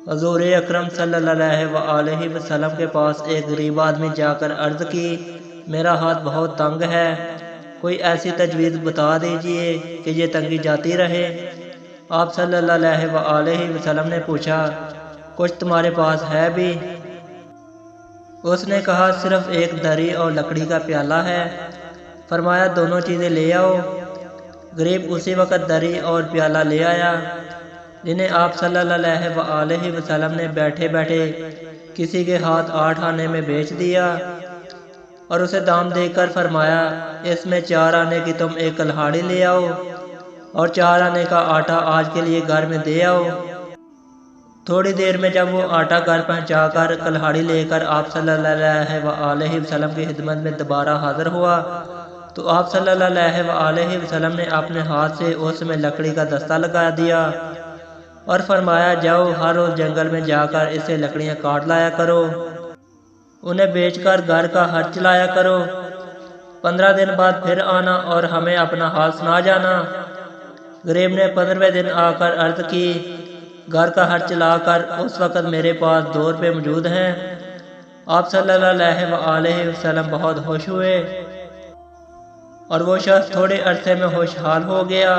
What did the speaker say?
حضور اکرم صلی اللہ علیہ وسلم کے پاس ایک غریب آدمی جا کر عرض کی، میرا ہاتھ بہت تنگ ہے، کوئی ایسی تجویز بتا دیجئے کہ یہ تنگی جاتی رہے۔ آپ صلی اللہ علیہ وسلم نے پوچھا، کچھ تمہارے پاس ہے بھی؟ اس نے کہا، صرف ایک دری اور لکڑی کا پیالہ ہے۔ فرمایا، دونوں چیزیں لے آؤ۔ غریب اسی وقت دری اور پیالہ لے آیا، جنہیں آپ صلی اللہ علیہ وسلم نے بیٹھے بیٹھے کسی کے ہاتھ 8 آنے میں بیچ دیا اور اسے دام دے کر فرمایا، اس میں 4 آنے کی تم ایک کلہاڑی لے آؤ اور 4 آنے کا آٹا آج کے لیے گھر میں دے آؤ۔ تھوڑی دیر میں جب وہ آٹا گھر پہنچا کر کلہاڑی لے کر آپ صلی اللہ علیہ وسلم کی خدمت میں دوبارہ حاضر ہوا تو آپ صلی اللہ علیہ وسلم نے اپنے ہاتھ سے اس میں لکڑی کا دستہ لگا دیا اور فرمایا، جاؤ ہر روز جنگل میں جا کر اس سے لکڑیاں کاٹ لایا کرو، انہیں بیچ کر گھر کا خرچ لایا کرو، 15 دن بعد پھر آنا اور ہمیں اپنا حال سنا جانا۔ غریب نے 15ویں دن آ کر عرض کی، گھر کا خرچ لا کر اس وقت میرے پاس 2 روپے موجود ہیں۔ آپ صلی اللہ علیہ وسلم بہت خوش ہوئے اور وہ شخص تھوڑے عرصے میں خوشحال ہو گیا۔